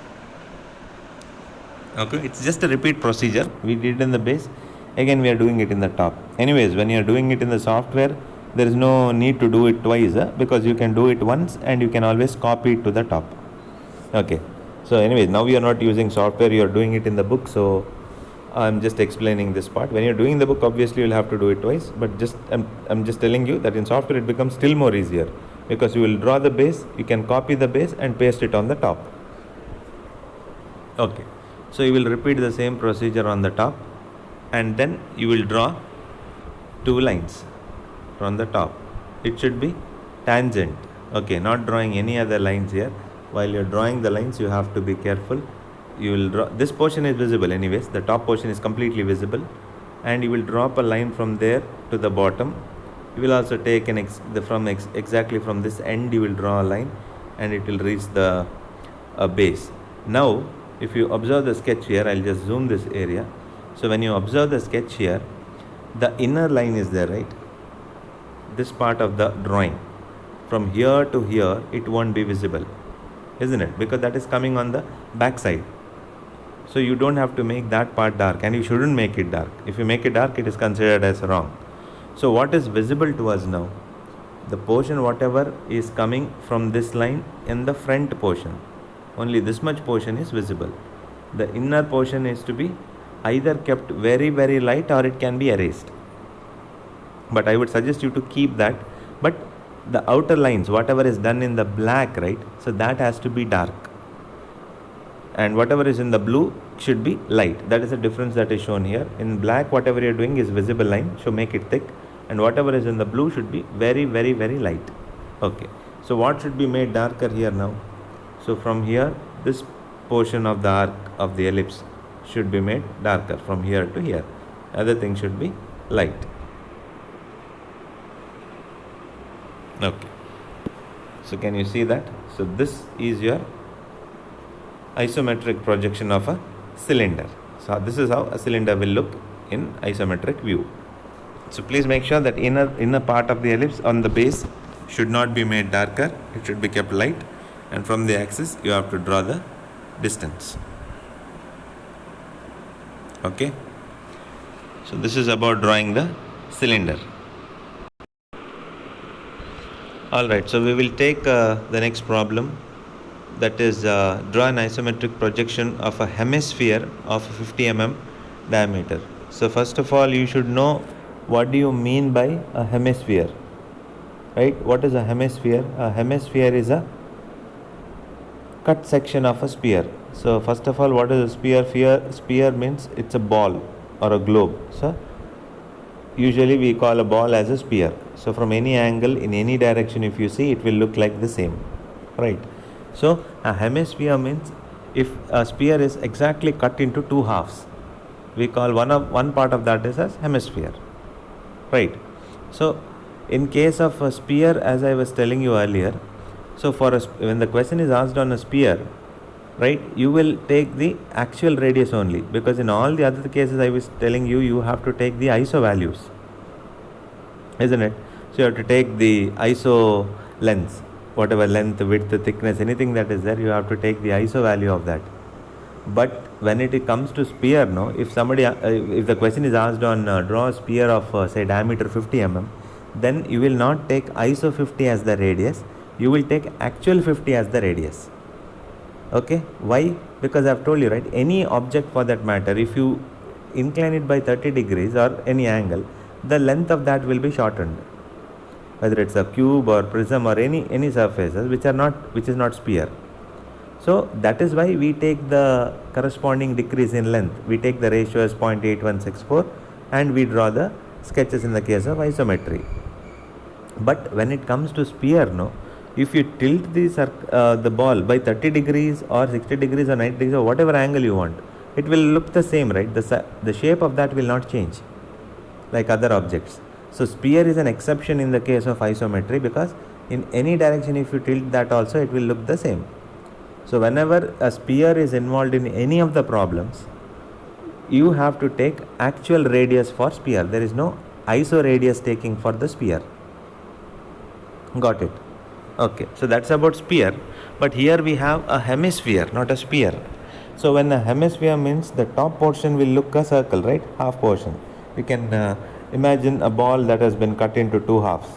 Okay, it's just a repeat procedure we did in the base. Again we are doing it in the top. Anyways, when you are doing it in the software, there is no need to do it twice, because you can do it once and you can always copy it to the top. Okay, so anyways, now we are not using software, you are doing it in the book, so I'm just explaining this part. When you're doing the book, obviously you'll have to do it twice, but I'm just telling you that in software it becomes still more easier, because you will draw the base, you can copy the base and paste it on the top. Okay, so you will repeat the same procedure on the top, and then you will draw two lines from the top. It should be tangent. Okay, not drawing any other lines here. While you're drawing the lines, you have to be careful. You will draw, this portion is visible anyways, the top portion is completely visible, and you will drop a line from there to the bottom. You will also take exactly from this end you will draw a line, and it will reach the base. Now if you observe the sketch here, I'll just zoom this area. So when you observe the sketch here, the inner line is there, right? This part of the drawing, from here to here, it won't be visible, isn't it? Because that is coming on the back side. So you don't have to make that part dark, and you shouldn't make it dark. If you make it dark, it is considered as wrong. So what is visible to us now? The portion whatever is coming from this line in the front portion, only this much portion is visible. The inner portion is to be either kept very, very light, or it can be erased. But I would suggest you to keep that. But the outer lines, whatever is done in the black, right? So that has to be dark. And whatever is in the blue should be light. That is the difference that is shown here. In black, whatever you are doing is visible line, so make it thick. And whatever is in the blue should be very, very, very light. Okay. So what should be made darker here now? So from here, this portion of the arc of the ellipse should be made darker from here to here. Other thing should be light. Okay. So can you see that? So this is your isometric projection of a cylinder. So this is how a cylinder will look in isometric view. So please make sure that inner part of the ellipse on the base should not be made darker, it should be kept light, and from the axis you have to draw the distance. Okay, so this is about drawing the cylinder. Alright, so we will take the next problem, that is draw an isometric projection of a hemisphere of 50 mm diameter. So first of all, you should know what do you mean by a hemisphere, right? What is a hemisphere? A hemisphere is a cut section of a sphere. So first of all, what is a sphere? Sphere means it's a ball or a globe. So usually we call a ball as a sphere. So from any angle, in any direction, if you see, it will look like the same, right? So a hemisphere means if a sphere is exactly cut into two halves, we call one part of that is as hemisphere, right? So in case of a sphere, as I was telling you earlier, so when the question is asked on a sphere, right, you will take the actual radius only, because in all the other cases I was telling you, you have to take the ISO values, isn't it? So you have to take the ISO length, whatever length, width, thickness, anything that is there, you have to take the ISO value of that. But when it comes to sphere, no, if the question is asked on draw a sphere of say diameter 50 mm, then you will not take ISO 50 as the radius, you will take actual 50 as the radius. Okay, why? Because I have told you, right, any object for that matter, if you incline it by 30 degrees or any angle, the length of that will be shortened, whether it's a cube or prism or any surfaces which is not sphere. So that is why we take the corresponding decrease in length. We take the ratio as 0.8164 and we draw the sketches in the case of isometry. But when it comes to sphere, no, if you tilt the ball by 30 degrees or 60 degrees or 90 degrees or whatever angle you want, it will look the same, right? The shape of that will not change like other objects. So sphere is an exception in the case of isometry, because in any direction if you tilt that also, it will look the same. So whenever a sphere is involved in any of the problems, you have to take actual radius for sphere. There is no ISO radius taking for the sphere. Got it? Okay, so that's about sphere. But here we have a hemisphere, not a sphere. So when a hemisphere means the top portion will look a circle, right? Half portion. You can imagine a ball that has been cut into two halves.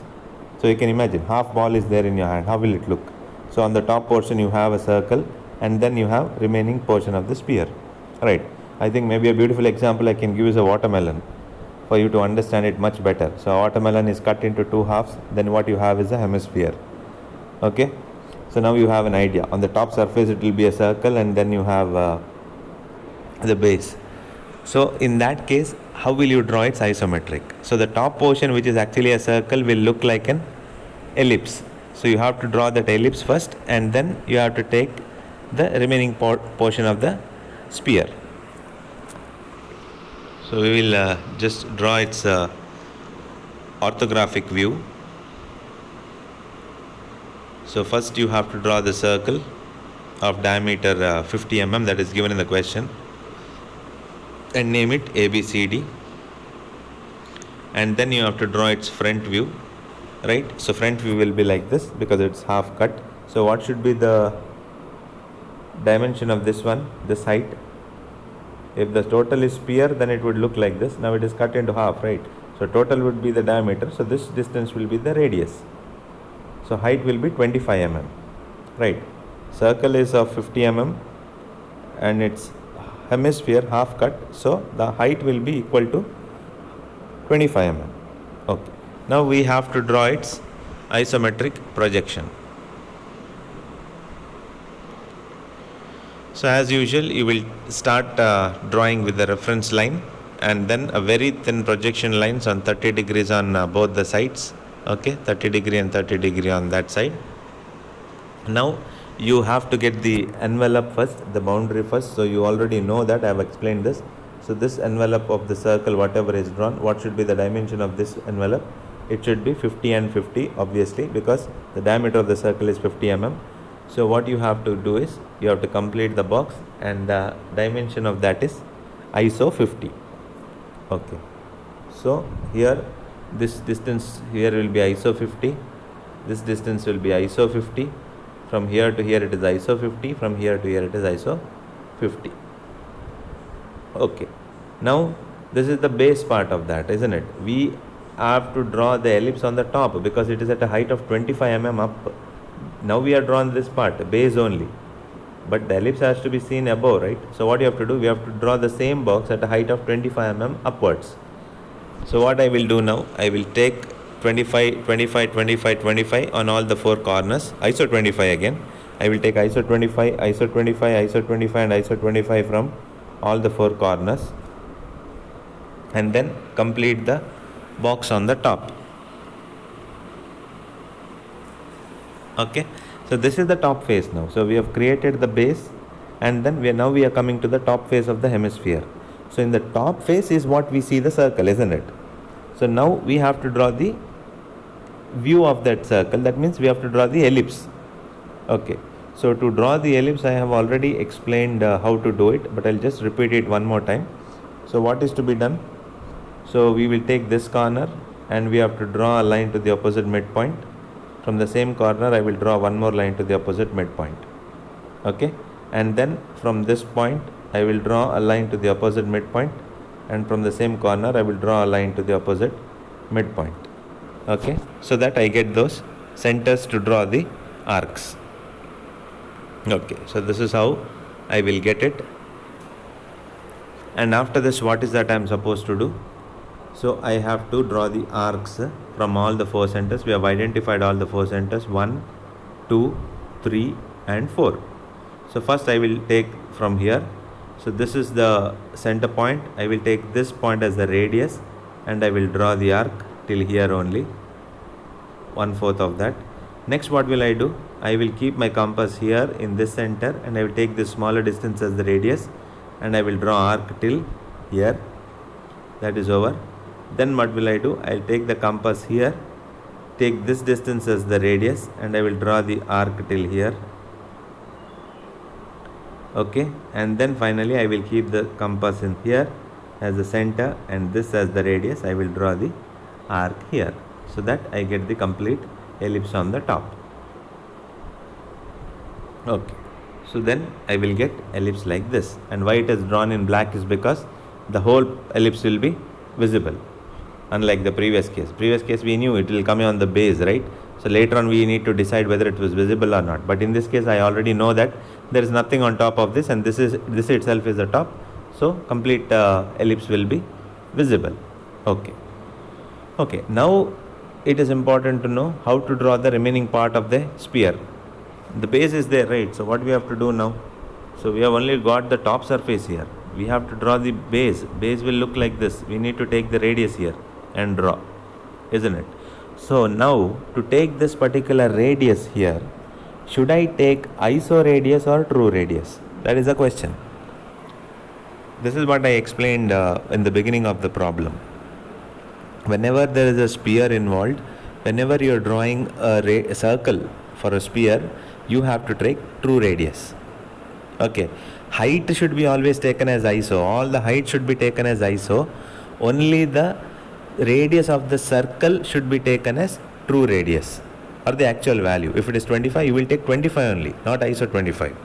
So you can imagine half ball is there in your hand. How will it look? So on the top portion you have a circle, and then you have remaining portion of the sphere, right? I think maybe a beautiful example I can give is a watermelon for you to understand it much better. So a watermelon is cut into two halves, then what you have is a hemisphere. Okay, so now you have an idea. On the top surface it will be a circle, and then you have the base. So in that case, how will you draw its isometric? So the top portion, which is actually a circle, will look like an ellipse. So you have to draw that ellipse first, and then you have to take the remaining portion of the sphere. So we will just draw its orthographic view. So first you have to draw the circle of diameter 50 mm that is given in the question, and name it ABCD, and then you have to draw its front view, right? So front view will be like this because it's half cut. So what should be the dimension of this one, this height? If the total is sphere, then it would look like this. Now it is cut into half, right? So total would be the diameter, so this distance will be the radius. So height will be 25 mm, right? Circle is of 50 mm and its hemisphere half cut, so the height will be equal to 25 mm. Okay, now we have to draw its isometric projection. So as usual, you will start drawing with the reference line, and then a very thin projection lines on 30 degrees on both the sides. Okay, 30 degree and 30 degree on that side. Now you have to get the envelope first, the boundary first. So you already know that, I have explained this. So this envelope of the circle, whatever is drawn, what should be the dimension of this envelope? It should be 50 and 50, obviously, because the diameter of the circle is 50 mm. So what you have to do is, you have to complete the box, and the dimension of that is ISO 50. Okay, so here this distance here will be ISO 50, this distance will be ISO 50, from here to here it is ISO 50, from here to here it is ISO 50. Okay, now this is the base part of that, isn't it? We have to draw the ellipse on the top because it is at a height of 25 mm up. Now we are drawn this part, base only, but the ellipse has to be seen above, right? So what you have to do, we have to draw the same box at a height of 25 mm upwards. So what I will do now, I will take 25, 25, 25, 25 on all the four corners, ISO 25 again. I will take ISO 25, ISO 25, ISO 25 and ISO 25 from all the four corners, and then complete the box on the top. Okay, so this is the top face now. So we have created the base, and then we are coming to the top face of the hemisphere. So in the top face is what we see the circle, isn't it? So now we have to draw the view of that circle. That means we have to draw the ellipse. Okay, so to draw the ellipse I have already explained how to do it, but I'll just repeat it one more time. So what is to be done? So we will take this corner and we have to draw a line to the opposite midpoint. From the same corner I will draw one more line to the opposite midpoint. Okay, and then from this point I will draw a line to the opposite midpoint, and from the same corner I will draw a line to the opposite midpoint. Okay, so that I get those centers to draw the arcs. Okay, so this is how I will get it. And after this, what is that I am supposed to do? So I have to draw the arcs from all the four centers. We have identified all the four centers, 1, 2, 3 and 4. So first I will take from here. So this is the center point. I will take this point as the radius and I will draw the arc till here only, 1/4 of that. Next, what will I do? I will keep my compass here in this center and I will take this smaller distance as the radius and I will draw arc till here. That is over. Then what will I do? I will take the compass here, take this distance as the radius and I will draw the arc till here. Okay, and then finally I will keep the compass in here as the center and this as the radius. I will draw the arc here, so that I get the complete ellipse on the top. Okay, so then I will get ellipse like this, and why it is drawn in black is because the whole ellipse will be visible, unlike the previous case we knew it will come on the base, right? So later on we need to decide whether it was visible or not, but in this case I already know that there is nothing on top of this, and this itself is the top, so complete ellipse will be visible. Okay, now it is important to know how to draw the remaining part of the sphere. The base is there, right? So what we have to do now? So we have only got the top surface here. We have to draw the base. Base will look like this. We need to take the radius here and draw, isn't it? So now to take this particular radius here, should I take iso radius or true radius? That is the question. This is what I explained in the beginning of the problem. Whenever there is a sphere involved, whenever you are drawing a circle for a sphere, you have to take true radius. Okay, height should be always taken as iso. All the height should be taken as iso. Only the radius of the circle should be taken as true radius or the actual value. If it is 25, you will take 25 only, not iso 25.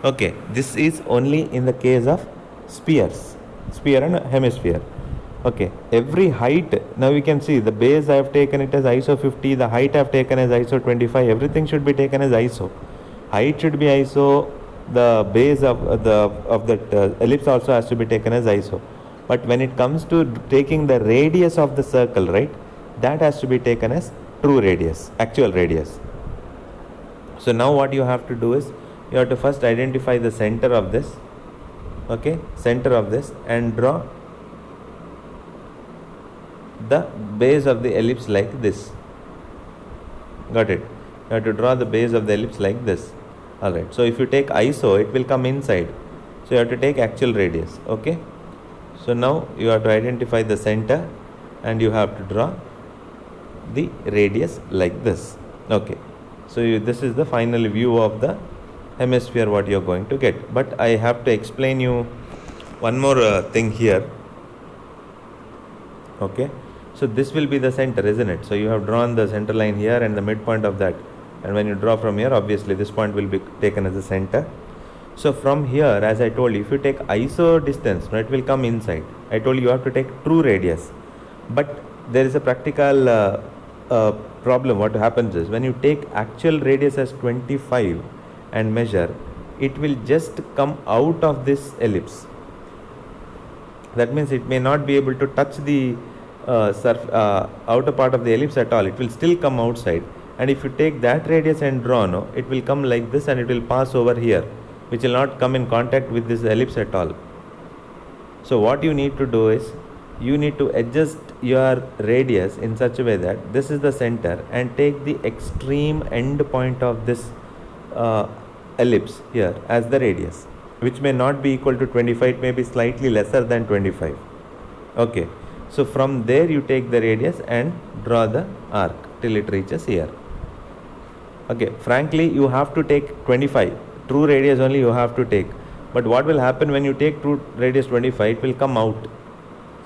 Okay, this is only in the case of spheres, sphere and hemisphere. Okay, every height, now we can see the base I have taken it as iso 50, the height I have taken as iso 25, everything should be taken as iso. Height should be iso, the base of that ellipse also has to be taken as iso. But when it comes to taking the radius of the circle, right, that has to be taken as true radius, actual radius. So now what you have to do is, you have to first identify the center of this, okay, center of this, and draw the base of the ellipse like this. Got it? You have to draw the base of the ellipse like this. Alright, so if you take iso, it will come inside. So you have to take actual radius. Okay. So now you have to identify the center and you have to draw the radius like this. Okay. So this is the final view of the hemisphere what you are going to get. But I have to explain you one more thing here. Okay. So this will be the center, isn't it? So you have drawn the center line here and the midpoint of that, and when you draw from here, obviously this point will be taken as the center. So from here, as I told you, if you take iso distance, it will come inside. I told you have to take true radius, but there is a practical problem. What happens is when you take actual radius as 25 and measure, it will just come out of this ellipse. That means it may not be able to touch the outer part of the ellipse at all. It will still come outside, and if you take that radius and draw, it will come like this and it will pass over here, which will not come in contact with this ellipse at all. So what you need to do is you need to adjust your radius in such a way that this is the center, and take the extreme end point of this ellipse here as the radius, which may not be equal to 25, it may be slightly lesser than 25. Okay, so from there you take the radius and draw the arc till it reaches here. Okay, frankly you have to take 25, true radius only you have to take, but what will happen when you take true radius 25, it will come out.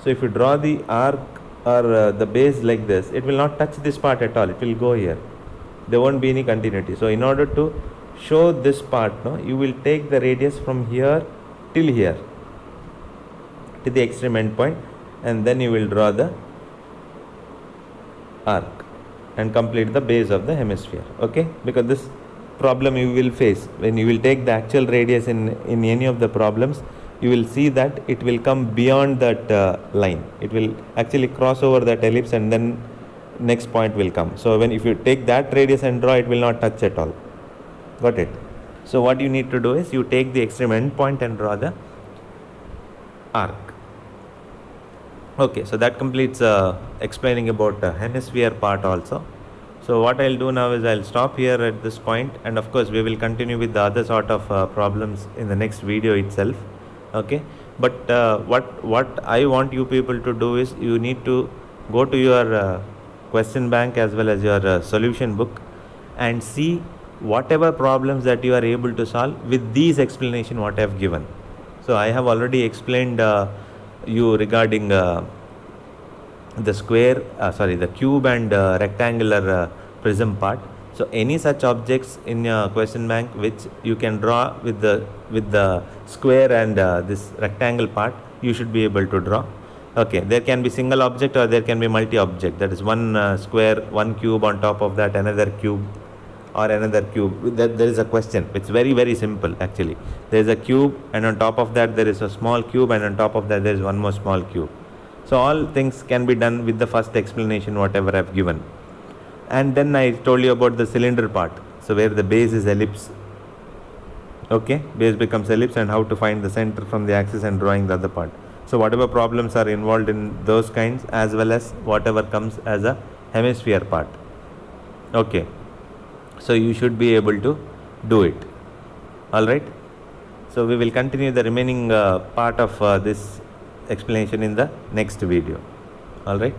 So if you draw the arc or the base like this, it will not touch this part at all, it will go here, there won't be any continuity. So in order to show this part, you will take the radius from here till here to the extreme end point, and then you will draw the arc and complete the base of the hemisphere. Okay, because this problem you will face when you will take the actual radius in any of the problems, you will see that it will come beyond that line. It will actually cross over that ellipse and then next point will come. So if you take that radius and draw, it will not touch at all. Got it? So what you need to do is you take the extreme end point and draw the arc. Okay, so that completes explaining about hemisphere part also. So what I'll do now is I'll stop here at this point, and of course we will continue with the other sort of problems in the next video itself. Okay, but what I want you people to do is you need to go to your question bank as well as your solution book and see whatever problems that you are able to solve with these explanation what I have given. So I have already explained you regarding the cube and rectangular prism part. So any such objects in your question bank which you can draw with the square and this rectangle part, you should be able to draw. Okay, there can be single object or there can be multi-object, that is one square, one cube, on top of that another cube or another cube. There is a question, it's very very simple actually. There is a cube and on top of that there is a small cube, and on top of that there is one more small cube. So all things can be done with the first explanation whatever I have given. And then I told you about the cylinder part, so where the base is ellipse. Okay, base becomes ellipse, and how to find the center from the axis and drawing the other part. So whatever problems are involved in those kinds, as well as whatever comes as a hemisphere part. Okay, so you should be able to do it. Alright, so we will continue the remaining part of this explanation in the next video. Alright.